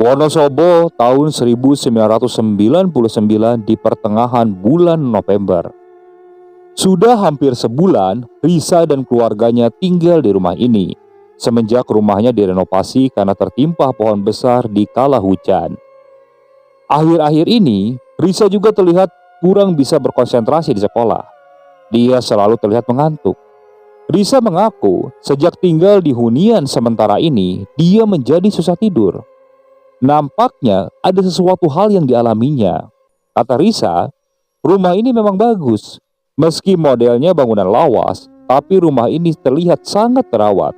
Wonosobo tahun 1999 di pertengahan bulan November. Sudah hampir sebulan, Risa dan keluarganya tinggal di rumah ini semenjak rumahnya direnovasi karena tertimpa pohon besar di kala hujan. Akhir-akhir ini, Risa juga terlihat kurang bisa berkonsentrasi di sekolah. Dia selalu terlihat mengantuk. Risa mengaku sejak tinggal di hunian sementara ini, dia menjadi susah tidur. Nampaknya ada sesuatu hal yang dialaminya. Kata Risa, rumah ini memang bagus. Meski modelnya bangunan lawas, tapi rumah ini terlihat sangat terawat.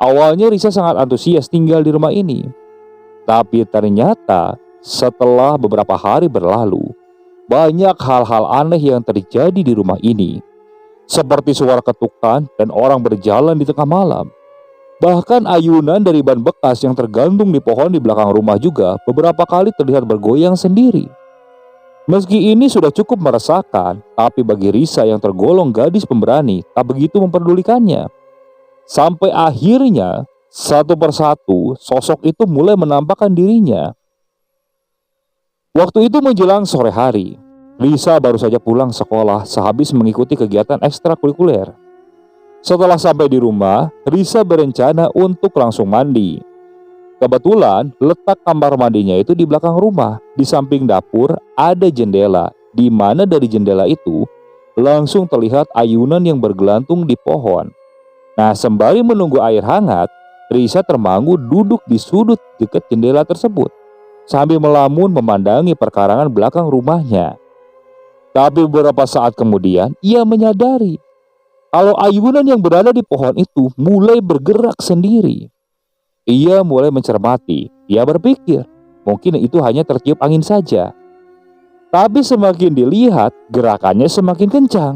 Awalnya Risa sangat antusias tinggal di rumah ini. Tapi ternyata setelah beberapa hari berlalu, banyak hal-hal aneh yang terjadi di rumah ini. Seperti suara ketukan dan orang berjalan di tengah malam. Bahkan ayunan dari ban bekas yang tergantung di pohon di belakang rumah juga beberapa kali terlihat bergoyang sendiri. Meski ini sudah cukup meresahkan, tapi bagi Risa yang tergolong gadis pemberani tak begitu memperdulikannya. Sampai akhirnya, satu persatu sosok itu mulai menampakkan dirinya. Waktu itu menjelang sore hari, Risa baru saja pulang sekolah sehabis mengikuti kegiatan ekstrakurikuler. Setelah sampai di rumah, Risa berencana untuk langsung mandi. Kebetulan letak kamar mandinya itu di belakang rumah. Di samping dapur ada jendela, di mana dari jendela itu langsung terlihat ayunan yang bergelantung di pohon. Nah, sembari menunggu air hangat, Risa termangu duduk di sudut dekat jendela tersebut sambil melamun memandangi perkarangan belakang rumahnya. Tapi beberapa saat kemudian ia menyadari kalau ayunan yang berada di pohon itu mulai bergerak sendiri. Ia mulai mencermati. Ia berpikir, mungkin itu hanya tertiup angin saja. Tapi semakin dilihat, gerakannya semakin kencang.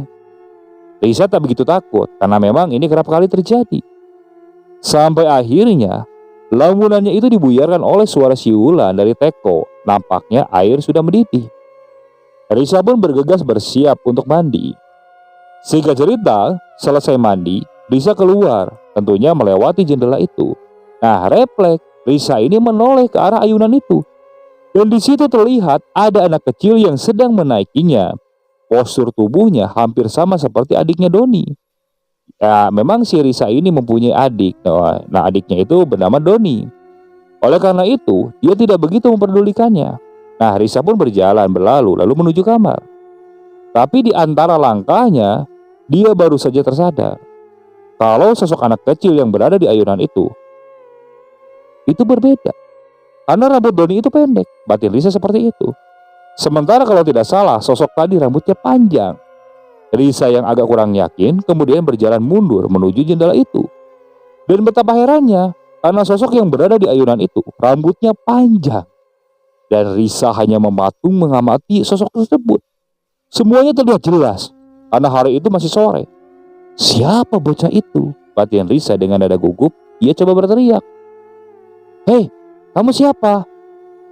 Risa tak begitu takut, karena memang ini kerap kali terjadi. Sampai akhirnya, lamunannya itu dibuyarkan oleh suara siulan dari teko. Nampaknya air sudah mendidih. Risa pun bergegas bersiap untuk mandi. Singkat cerita, selesai mandi, Risa keluar, tentunya melewati jendela itu. Nah, refleks, Risa ini menoleh ke arah ayunan itu. Dan di situ terlihat ada anak kecil yang sedang menaikinya. Postur tubuhnya hampir sama seperti adiknya Doni. Ya, memang si Risa ini mempunyai adik. Nah, adiknya itu bernama Doni. Oleh karena itu, dia tidak begitu memperdulikannya. Nah, Risa pun berjalan berlalu lalu menuju kamar. Tapi di antara langkahnya, dia baru saja tersadar kalau sosok anak kecil yang berada di ayunan itu berbeda. Karena rambut Doni itu pendek, batin Risa seperti itu. Sementara kalau tidak salah, sosok tadi rambutnya panjang. Risa yang agak kurang yakin kemudian berjalan mundur menuju jendela itu. Dan betapa herannya, karena sosok yang berada di ayunan itu rambutnya panjang. Dan Risa hanya mematung mengamati sosok tersebut. Semuanya terlihat jelas, karena hari itu masih sore. Siapa bocah itu? Batin Risa dengan nada gugup. Ia coba berteriak. Hei, kamu siapa?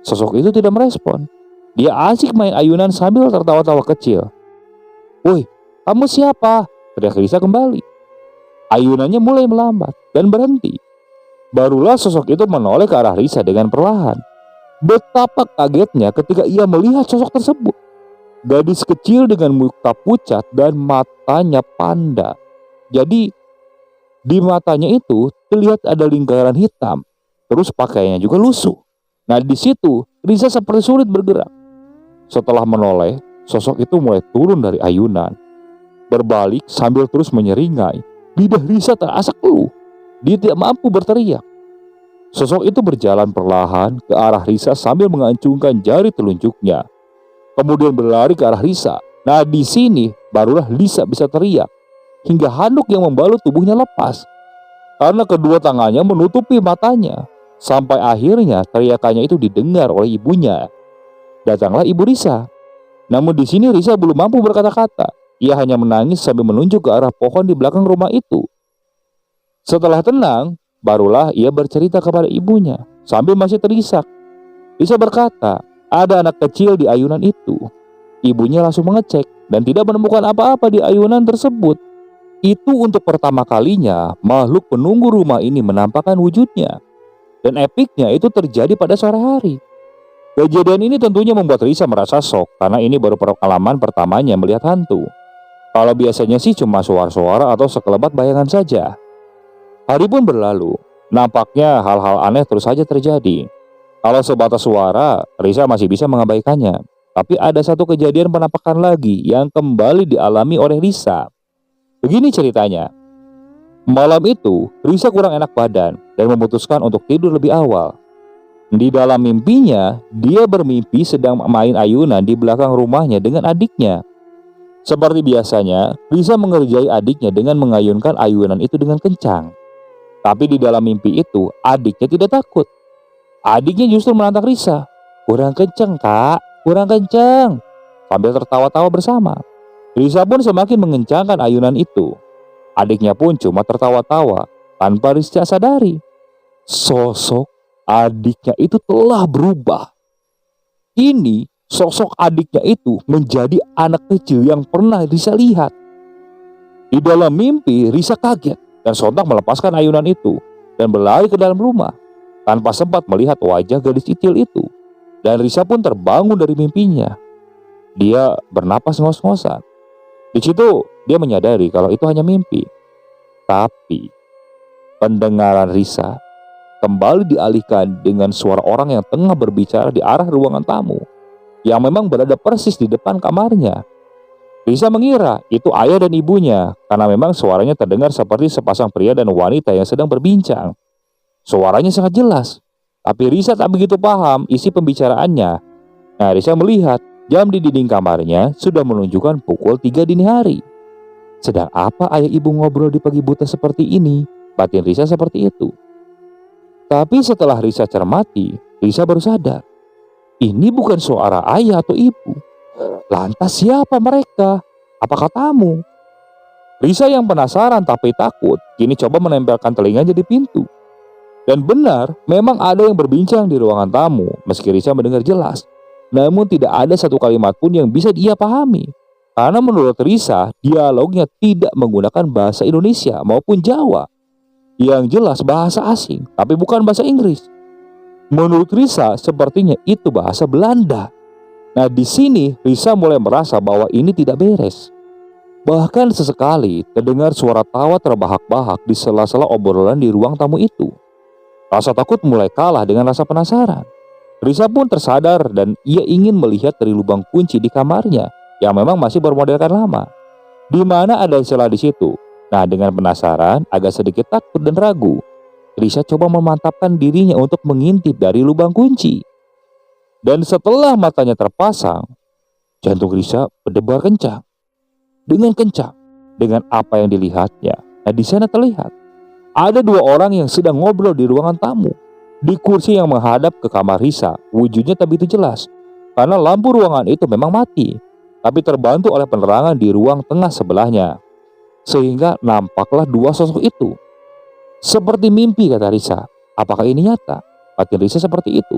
Sosok itu tidak merespon. Dia asik main ayunan sambil tertawa-tawa kecil. Woi, kamu siapa? Teriak Risa kembali. Ayunannya mulai melambat dan berhenti. Barulah sosok itu menoleh ke arah Risa dengan perlahan. Betapa kagetnya ketika ia melihat sosok tersebut. Gadis kecil dengan muka pucat dan matanya panda. Jadi di matanya itu terlihat ada lingkaran hitam. Terus pakaiannya juga lusuh. Nah, di situ Risa seperti sulit bergerak. Setelah menoleh, sosok itu mulai turun dari ayunan, berbalik sambil terus menyeringai. Lidah Risa terasa keluh. Dia tidak mampu berteriak. Sosok itu berjalan perlahan ke arah Risa sambil mengacungkan jari telunjuknya. Kemudian berlari ke arah Risa. Nah, di sini barulah Risa bisa teriak hingga handuk yang membalut tubuhnya lepas karena kedua tangannya menutupi matanya. Sampai akhirnya teriakannya itu didengar oleh ibunya. Datanglah ibu Risa. Namun di sini Risa belum mampu berkata-kata. Ia hanya menangis sambil menunjuk ke arah pohon di belakang rumah itu. Setelah tenang, barulah ia bercerita kepada ibunya sambil masih terisak. Risa berkata, ada anak kecil di ayunan itu. Ibunya langsung mengecek dan tidak menemukan apa-apa di ayunan tersebut. Itu untuk pertama kalinya makhluk penunggu rumah ini menampakkan wujudnya. Dan epiknya itu terjadi pada sore hari. Kejadian ini tentunya membuat Risa merasa shock karena ini baru pengalaman pertamanya melihat hantu. Kalau biasanya sih cuma suara-suara atau sekelebat bayangan saja. Hari pun berlalu, nampaknya hal-hal aneh terus saja terjadi. Kalau sebatas suara, Risa masih bisa mengabaikannya. Tapi ada satu kejadian penampakan lagi yang kembali dialami oleh Risa. Begini ceritanya. Malam itu, Risa kurang enak badan dan memutuskan untuk tidur lebih awal. Di dalam mimpinya, dia bermimpi sedang main ayunan di belakang rumahnya dengan adiknya. Seperti biasanya, Risa mengerjai adiknya dengan mengayunkan ayunan itu dengan kencang. Tapi di dalam mimpi itu, adiknya tidak takut. Adiknya justru menantang Risa. "Kurang kencang, Kak, kurang kencang," sambil tertawa-tawa bersama. Risa pun semakin mengencangkan ayunan itu. Adiknya pun cuma tertawa-tawa tanpa Risa sadari. Sosok adiknya itu telah berubah. Ini sosok adiknya itu menjadi anak kecil yang pernah Risa lihat. Di dalam mimpi, Risa kaget dan sontak melepaskan ayunan itu dan berlari ke dalam rumah tanpa sempat melihat wajah gadis kecil itu. Dan Risa pun terbangun dari mimpinya. Dia bernapas ngos-ngosan. Di situ dia menyadari kalau itu hanya mimpi. Tapi pendengaran Risa kembali dialihkan dengan suara orang yang tengah berbicara di arah ruangan tamu, yang memang berada persis di depan kamarnya. Risa mengira itu ayah dan ibunya karena memang suaranya terdengar seperti sepasang pria dan wanita yang sedang berbincang. Suaranya sangat jelas, tapi Risa tak begitu paham isi pembicaraannya. Nah, Risa melihat jam di dinding kamarnya sudah menunjukkan pukul 3 dini hari. Sedang apa ayah ibu ngobrol di pagi buta seperti ini? Batin Risa seperti itu. Tapi setelah Risa cermati, Risa baru sadar. Ini bukan suara ayah atau ibu. Lantas siapa mereka? Apakah tamu? Risa yang penasaran tapi takut, kini coba menempelkan telinganya di pintu. Dan benar, memang ada yang berbincang di ruangan tamu, meski Risa mendengar jelas. Namun tidak ada satu kalimat pun yang bisa dia pahami. Karena menurut Risa, dialognya tidak menggunakan bahasa Indonesia maupun Jawa. Yang jelas bahasa asing, tapi bukan bahasa Inggris. Menurut Risa, sepertinya itu bahasa Belanda. Nah, di sini Risa mulai merasa bahwa ini tidak beres. Bahkan sesekali terdengar suara tawa terbahak-bahak di sela-sela obrolan di ruang tamu itu. Rasa takut mulai kalah dengan rasa penasaran. Risa pun tersadar dan ia ingin melihat dari lubang kunci di kamarnya yang memang masih bermodelkan lama, di mana ada celah di situ. Nah, dengan penasaran, agak sedikit takut dan ragu, Risa coba memantapkan dirinya untuk mengintip dari lubang kunci. Dan setelah matanya terpasang, jantung Risa berdebar kencang. Dengan kencang, dengan apa yang dilihatnya. Nah, di sana terlihat ada dua orang yang sedang ngobrol di ruangan tamu. Di kursi yang menghadap ke kamar Risa, wujudnya tak begitu jelas karena lampu ruangan itu memang mati, tapi terbantu oleh penerangan di ruang tengah sebelahnya. Sehingga nampaklah dua sosok itu. Seperti mimpi, kata Risa. Apakah ini nyata? Batin Risa seperti itu.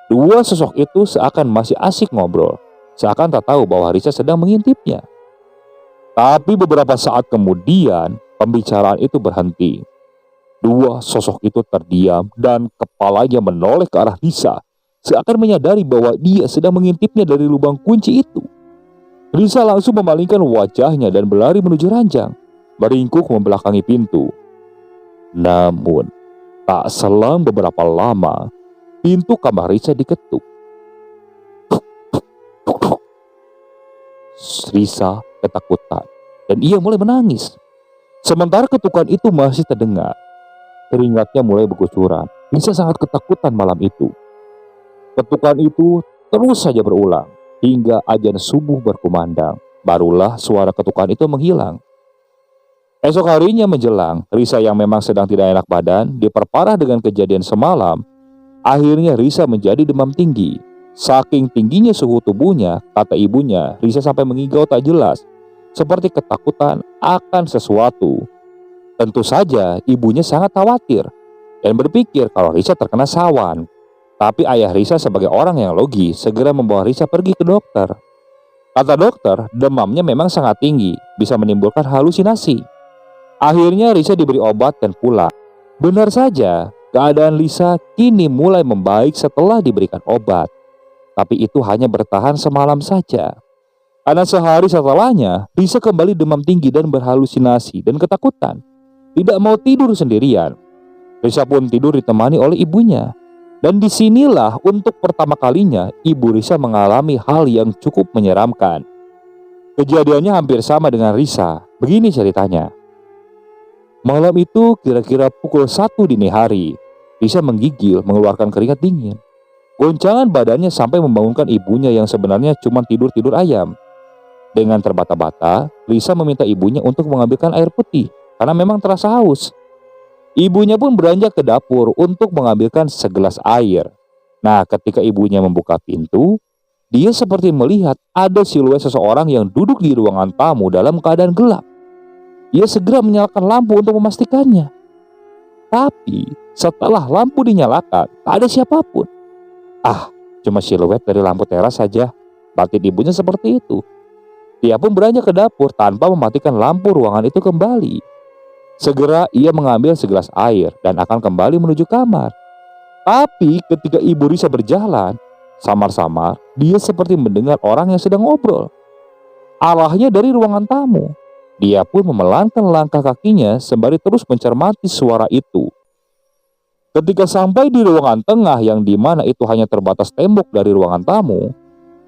Dua sosok itu seakan masih asik ngobrol, seakan tak tahu bahwa Risa sedang mengintipnya. Tapi beberapa saat kemudian, pembicaraan itu berhenti. Dua sosok itu terdiam dan kepalanya menoleh ke arah Risa, seakan menyadari bahwa dia sedang mengintipnya dari lubang kunci itu. Risa langsung memalingkan wajahnya dan berlari menuju ranjang, meringkuk membelakangi pintu. Namun, tak selang beberapa lama, pintu kamar Risa diketuk. Risa ketakutan dan ia mulai menangis. Sementara ketukan itu masih terdengar, keringatnya mulai bergucuran. Risa sangat ketakutan malam itu. Ketukan itu terus saja berulang hingga azan subuh berkumandang. Barulah suara ketukan itu menghilang. Esok harinya menjelang, Risa yang memang sedang tidak enak badan diperparah dengan kejadian semalam. Akhirnya Risa menjadi demam tinggi. Saking tingginya suhu tubuhnya, kata ibunya, Risa sampai mengigau tak jelas, seperti ketakutan akan sesuatu. Tentu saja ibunya sangat khawatir dan berpikir kalau Risa terkena sawan. Tapi ayah Risa sebagai orang yang logis segera membawa Risa pergi ke dokter. Kata dokter, demamnya memang sangat tinggi, bisa menimbulkan halusinasi. Akhirnya Risa diberi obat dan pulang. Benar saja, Keadaan Lisa kini mulai membaik setelah diberikan obat. Tapi itu hanya bertahan semalam saja. Karena sehari setelahnya, Lisa kembali demam tinggi dan berhalusinasi dan ketakutan. Tidak mau tidur sendirian. Lisa pun tidur ditemani oleh ibunya. Dan disinilah untuk pertama kalinya ibu Lisa mengalami hal yang cukup menyeramkan. Kejadiannya hampir sama dengan Lisa. Begini ceritanya. Malam itu kira-kira pukul 1 dini hari. Lisa menggigil mengeluarkan keringat dingin. Goncangan badannya sampai membangunkan ibunya yang sebenarnya cuma tidur-tidur ayam. Dengan terbata-bata, Lisa meminta ibunya untuk mengambilkan air putih karena memang terasa haus. Ibunya pun beranjak ke dapur untuk mengambilkan segelas air. Nah, ketika ibunya membuka pintu, dia seperti melihat ada siluet seseorang yang duduk di ruangan tamu dalam keadaan gelap. Ia segera menyalakan lampu untuk memastikannya. Tapi setelah lampu dinyalakan, tak ada siapapun. Cuma siluet dari lampu teras saja. Batin ibunya seperti itu. Dia pun beranjak ke dapur tanpa mematikan lampu ruangan itu kembali. Segera ia mengambil segelas air dan akan kembali menuju kamar. Tapi ketika ibu Lisa berjalan, samar-samar dia seperti mendengar orang yang sedang ngobrol. Arahnya dari ruangan tamu. Dia pun memelankan langkah kakinya sembari terus mencermati suara itu. Ketika sampai di ruangan tengah yang dimana itu hanya terbatas tembok dari ruangan tamu,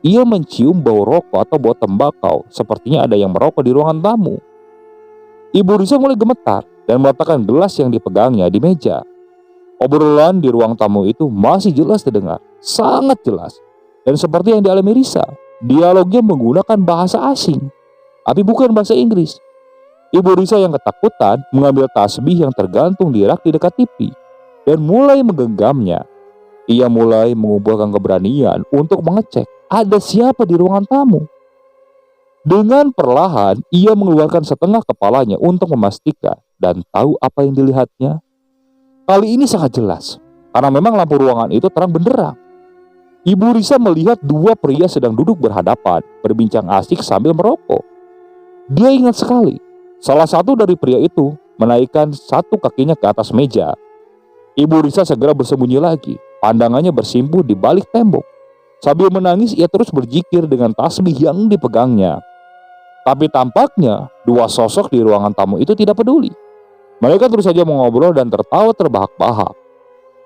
ia mencium bau rokok atau bau tembakau. Sepertinya ada yang merokok di ruangan tamu. Ibu Lisa mulai gemetar dan meletakkan gelas yang dipegangnya di meja. Obrolan di ruang tamu itu masih jelas terdengar, sangat jelas. Dan seperti yang dialami Lisa, dialognya menggunakan bahasa asing, tapi bukan bahasa Inggris. Ibu Lisa yang ketakutan mengambil tasbih yang tergantung di rak di dekat TV dan mulai menggenggamnya. Ia mulai mengumpulkan keberanian untuk mengecek ada siapa di ruangan tamu. Dengan perlahan, ia mengeluarkan setengah kepalanya untuk memastikan dan tahu apa yang dilihatnya. Kali ini sangat jelas, karena memang lampu ruangan itu terang benderang. Ibu Lisa melihat dua pria sedang duduk berhadapan, berbincang asik sambil merokok. Dia ingat sekali, salah satu dari pria itu menaikkan satu kakinya ke atas meja. Ibu Lisa segera bersembunyi lagi, pandangannya bersimpuh di balik tembok. Sambil menangis, ia terus berzikir dengan tasbih yang dipegangnya. Tapi tampaknya dua sosok di ruangan tamu itu tidak peduli. Mereka terus saja mengobrol dan tertawa terbahak-bahak.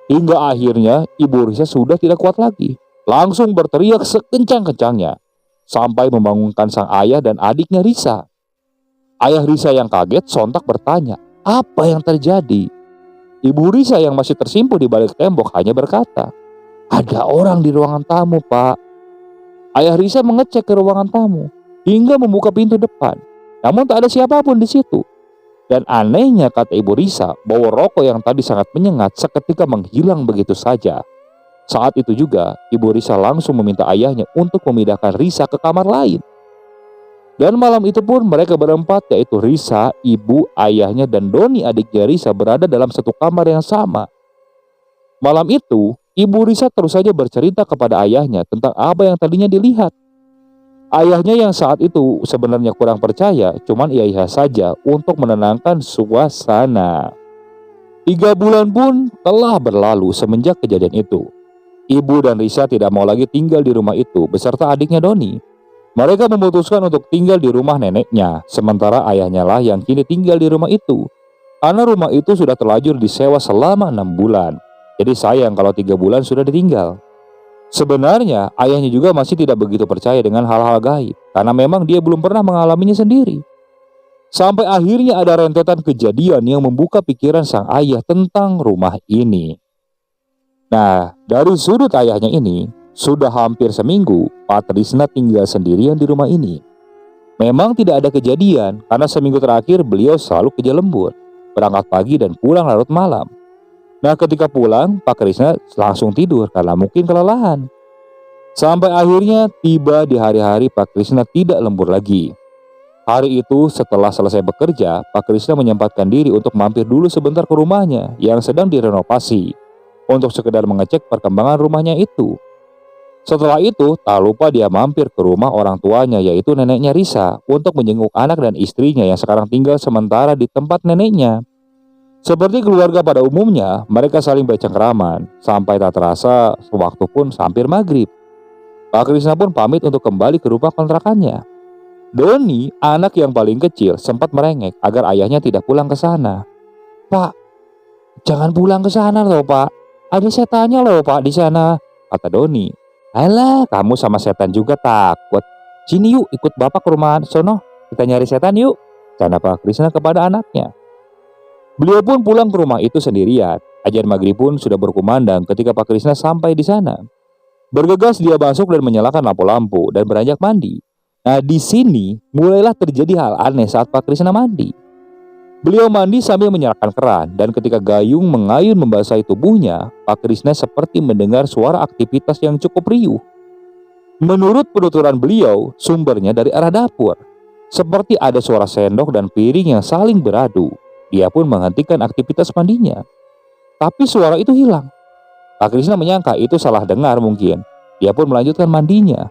Hingga akhirnya ibu Lisa sudah tidak kuat lagi. Langsung berteriak sekencang-kencangnya sampai membangunkan sang ayah dan adiknya Lisa. Ayah Lisa yang kaget sontak bertanya, apa yang terjadi? Ibu Lisa yang masih tersimpuh di balik tembok hanya berkata, ada orang di ruangan tamu, Pak. Ayah Lisa mengecek ke ruangan tamu hingga membuka pintu depan, namun tak ada siapapun di situ. Dan anehnya, kata ibu Lisa, bau rokok yang tadi sangat menyengat seketika menghilang begitu saja. Saat itu juga ibu Lisa langsung meminta ayahnya untuk memindahkan Lisa ke kamar lain. Dan malam itu pun mereka berempat, yaitu Lisa, ibu, ayahnya, dan Doni adiknya Lisa berada dalam satu kamar yang sama. Malam itu ibu Lisa terus saja bercerita kepada ayahnya tentang apa yang tadinya dilihat. Ayahnya yang saat itu sebenarnya kurang percaya, cuman ia saja untuk menenangkan suasana. 3 bulan pun telah berlalu semenjak kejadian itu. Ibu dan Lisa tidak mau lagi tinggal di rumah itu beserta adiknya Doni. Mereka memutuskan untuk tinggal di rumah neneknya, sementara ayahnya lah yang kini tinggal di rumah itu. Karena rumah itu sudah terlanjur disewa selama 6 bulan. Jadi sayang kalau 3 bulan sudah ditinggal. Sebenarnya ayahnya juga masih tidak begitu percaya dengan hal-hal gaib, karena memang dia belum pernah mengalaminya sendiri. Sampai akhirnya ada rentetan kejadian yang membuka pikiran sang ayah tentang rumah ini. Nah, dari sudut ayahnya ini, sudah hampir seminggu Pak Trisna tinggal sendirian di rumah ini. Memang tidak ada kejadian, karena seminggu terakhir beliau selalu kerja lembur, berangkat pagi dan pulang larut malam. Nah, ketika pulang, Pak Trisna langsung tidur karena mungkin kelelahan. Sampai akhirnya tiba di hari-hari Pak Trisna tidak lembur lagi. Hari itu setelah selesai bekerja, Pak Trisna menyempatkan diri untuk mampir dulu sebentar ke rumahnya yang sedang direnovasi, untuk sekedar mengecek perkembangan rumahnya itu. Setelah itu, tak lupa dia mampir ke rumah orang tuanya, yaitu neneknya Lisa, untuk menjenguk anak dan istrinya yang sekarang tinggal sementara di tempat neneknya. Seperti keluarga pada umumnya, mereka saling bercengkraman sampai tak terasa waktu pun hampir maghrib. Pak Krisna pun pamit untuk kembali ke rumah kontrakannya. Doni, anak yang paling kecil, sempat merengek agar ayahnya tidak pulang ke sana. "Pak, jangan pulang ke sana loh Pak. Ada setannya loh Pak di sana," kata Doni. "Alah, kamu sama setan juga takut. Sini yuk ikut bapak ke rumah sono. Kita nyari setan yuk," canda Pak Krisna kepada anaknya. Beliau pun pulang ke rumah itu sendirian. Ajar maghrib pun sudah berkumandang ketika Pak Krisna sampai di sana. Bergegas dia masuk dan menyalakan lampu-lampu dan beranjak mandi. Nah, di sini mulailah terjadi hal aneh saat Pak Krisna mandi. Beliau mandi sambil menyalakan keran, dan ketika gayung mengayun membasahi tubuhnya, Pak Krisna seperti mendengar suara aktivitas yang cukup riuh. Menurut penuturan beliau, sumbernya dari arah dapur. Seperti ada suara sendok dan piring yang saling beradu. Dia pun menghentikan aktivitas mandinya. Tapi suara itu hilang. Pak Krisna menyangka itu salah dengar mungkin. Dia pun melanjutkan mandinya.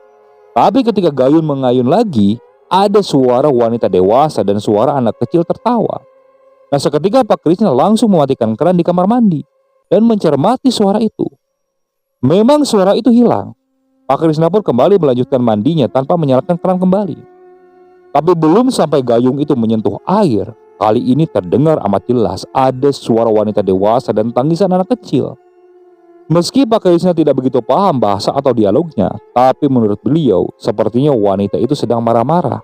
Tapi ketika gayung mengayun lagi, ada suara wanita dewasa dan suara anak kecil tertawa. Nah, seketika Pak Krisna langsung mematikan keran di kamar mandi dan mencermati suara itu. Memang suara itu hilang. Pak Krisna pun kembali melanjutkan mandinya tanpa menyalakan keran kembali. Tapi belum sampai gayung itu menyentuh air, kali ini terdengar amat jelas ada suara wanita dewasa dan tangisan anak kecil. Meski Pak Krisna tidak begitu paham bahasa atau dialognya, tapi menurut beliau, sepertinya wanita itu sedang marah-marah.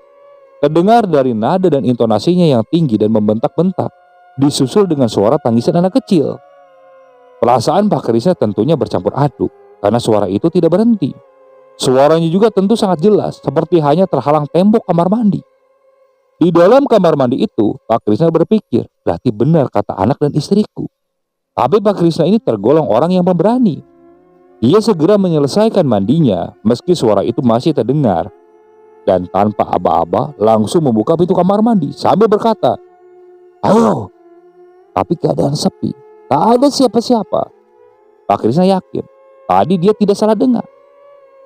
Terdengar dari nada dan intonasinya yang tinggi dan membentak-bentak, disusul dengan suara tangisan anak kecil. Perasaan Pak Krisna tentunya bercampur aduk, karena suara itu tidak berhenti. Suaranya juga tentu sangat jelas, seperti hanya terhalang tembok kamar mandi. Di dalam kamar mandi itu, Pak Krisna berpikir, berarti benar kata anak dan istriku. Tapi Pak Krisna ini tergolong orang yang pemberani. Dia segera menyelesaikan mandinya meski suara itu masih terdengar. Dan tanpa aba-aba langsung membuka pintu kamar mandi sambil berkata, "Ayo." Tapi keadaan sepi, tak ada siapa-siapa. Pak Krisna yakin, tadi dia tidak salah dengar.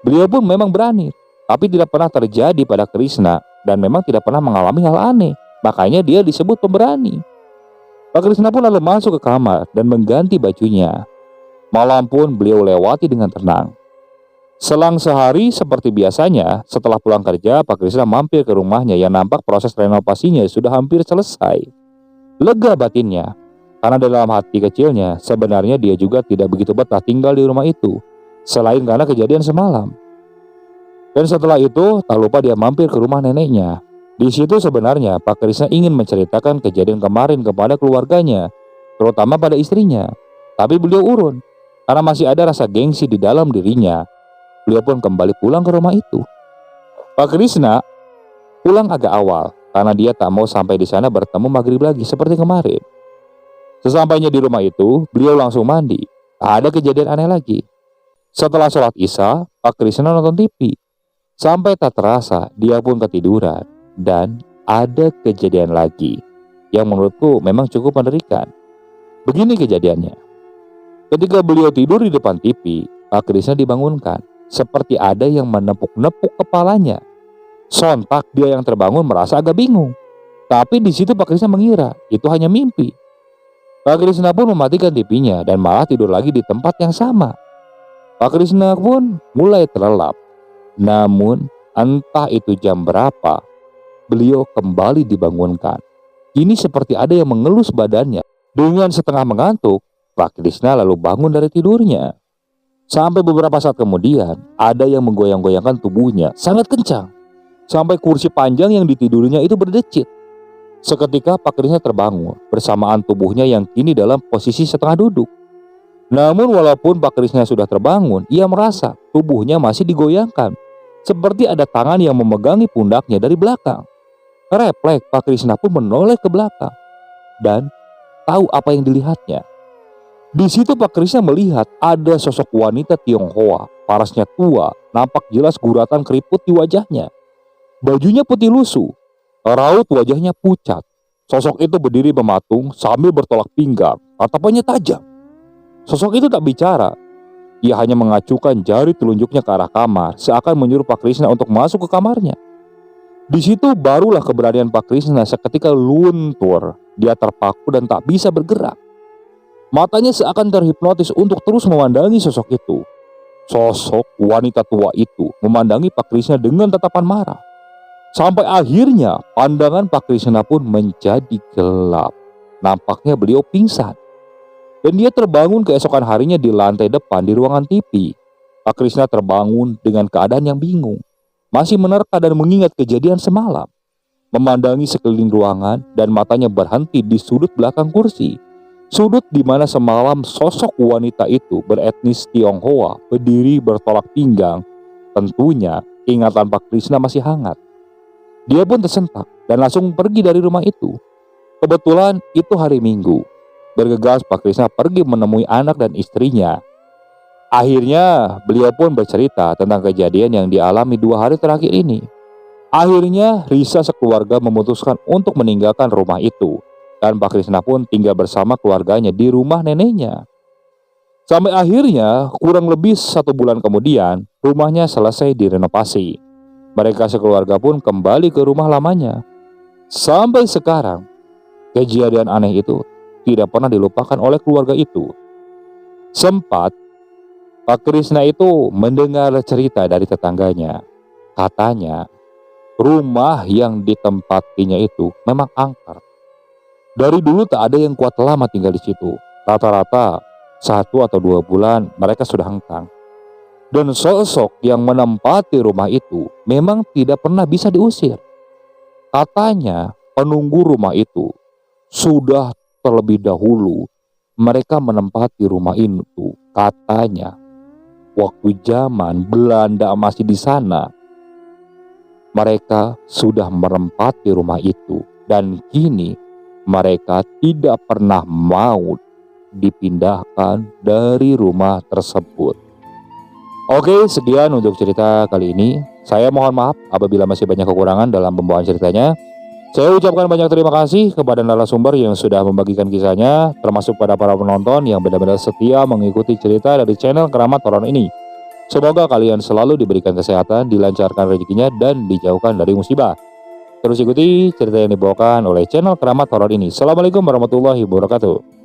Beliau pun memang berani, tapi tidak pernah terjadi pada Krisna dan memang tidak pernah mengalami hal aneh. Makanya dia disebut pemberani. Pak Krisna pun lalu masuk ke kamar dan mengganti bajunya. Malam pun beliau lewati dengan tenang. Selang sehari seperti biasanya, setelah pulang kerja, Pak Krisna mampir ke rumahnya yang nampak proses renovasinya sudah hampir selesai. Lega batinnya, karena dalam hati kecilnya sebenarnya dia juga tidak begitu betah tinggal di rumah itu, selain karena kejadian semalam. Dan setelah itu, tak lupa dia mampir ke rumah neneknya. Di situ sebenarnya Pak Krisna ingin menceritakan kejadian kemarin kepada keluarganya, terutama pada istrinya. Tapi beliau urun, karena masih ada rasa gengsi di dalam dirinya. Beliau pun kembali pulang ke rumah itu. Pak Krisna pulang agak awal, karena dia tak mau sampai di sana bertemu maghrib lagi seperti kemarin. Sesampainya di rumah itu, beliau langsung mandi. Ada kejadian aneh lagi. Setelah sholat Isya, Pak Krisna nonton TV. Sampai tak terasa, dia pun ketiduran. Dan ada kejadian lagi yang menurutku memang cukup mengerikan. Begini kejadiannya. Ketika beliau tidur di depan TV, Pak Krisna dibangunkan. Seperti ada yang menepuk-nepuk kepalanya. Sontak dia yang terbangun merasa agak bingung. Tapi di situ Pak Krisna mengira itu hanya mimpi. Pak Krisna pun mematikan TV-nya dan malah tidur lagi di tempat yang sama. Pak Krisna pun mulai terlelap. Namun entah itu jam berapa, beliau kembali dibangunkan. Ini seperti ada yang mengelus badannya. Dengan setengah mengantuk, Pak Krisna lalu bangun dari tidurnya. Sampai beberapa saat kemudian, ada yang menggoyang-goyangkan tubuhnya sangat kencang. Sampai kursi panjang yang ditidurnya itu berdecit. Seketika Pak Krisna terbangun bersamaan tubuhnya yang kini dalam posisi setengah duduk. Namun walaupun Pak Krisna sudah terbangun, ia merasa tubuhnya masih digoyangkan. Seperti ada tangan yang memegangi pundaknya dari belakang. Refleks Pak Krisna pun menoleh ke belakang dan tahu apa yang dilihatnya. Di situ Pak Krisna melihat ada sosok wanita Tionghoa, parasnya tua, nampak jelas guratan keriput di wajahnya. Bajunya putih lusuh, raut wajahnya pucat. Sosok itu berdiri mematung sambil bertolak pinggang, tatapannya tajam. Sosok itu tak bicara, ia hanya mengacukan jari telunjuknya ke arah kamar, seakan menyuruh Pak Krisna untuk masuk ke kamarnya. Di situ barulah keberanian Pak Krisna seketika luntur Dia terpaku dan tak bisa bergerak. Matanya seakan terhipnotis untuk terus memandangi sosok itu. Sosok wanita tua itu memandangi Pak Krishna dengan tatapan marah. Sampai akhirnya pandangan Pak Krishna pun menjadi gelap. Nampaknya beliau pingsan. Dan dia terbangun keesokan harinya di lantai depan di ruangan TV. Pak Krishna terbangun dengan keadaan yang bingung. Masih menerka dan mengingat kejadian semalam. Memandangi sekeliling ruangan dan matanya berhenti di sudut belakang kursi. Sudut di mana semalam sosok wanita itu beretnis Tionghoa berdiri bertolak pinggang. Tentunya ingatan Pak Krishna masih hangat. Dia pun tersentak dan langsung pergi dari rumah itu. Kebetulan itu hari Minggu. Bergegas Pak Krishna pergi menemui anak dan istrinya. Akhirnya beliau pun bercerita tentang kejadian yang dialami 2 hari terakhir ini. Akhirnya Risa sekeluarga memutuskan untuk meninggalkan rumah itu. Dan Pak Krishna pun tinggal bersama keluarganya di rumah neneknya. Sampai akhirnya kurang lebih 1 bulan kemudian rumahnya selesai direnovasi. Mereka sekeluarga pun kembali ke rumah lamanya. Sampai sekarang kejadian aneh itu tidak pernah dilupakan oleh keluarga itu. Sempat Pak Krishna itu mendengar cerita dari tetangganya. Katanya rumah yang ditempatinya itu memang angker. Dari dulu tak ada yang kuat lama tinggal di situ. Rata-rata 1 atau 2 bulan mereka sudah hengkang. Dan sosok yang menempati rumah itu memang tidak pernah bisa diusir. Katanya penunggu rumah itu sudah terlebih dahulu mereka menempati rumah itu. Katanya waktu zaman Belanda masih di sana, mereka sudah menempati rumah itu. Dan kini mereka tidak pernah mau dipindahkan dari rumah tersebut. Oke, sekian untuk cerita kali ini. Saya mohon maaf apabila masih banyak kekurangan dalam pembawaan ceritanya. Saya ucapkan banyak terima kasih kepada narasumber yang sudah membagikan kisahnya, termasuk pada para penonton yang benar-benar setia mengikuti cerita dari channel Keramat Horor ini. Semoga kalian selalu diberikan kesehatan, dilancarkan rezekinya, dan dijauhkan dari musibah. Terus ikuti cerita yang dibawakan oleh channel Keramat Horor ini. Assalamualaikum warahmatullahi wabarakatuh.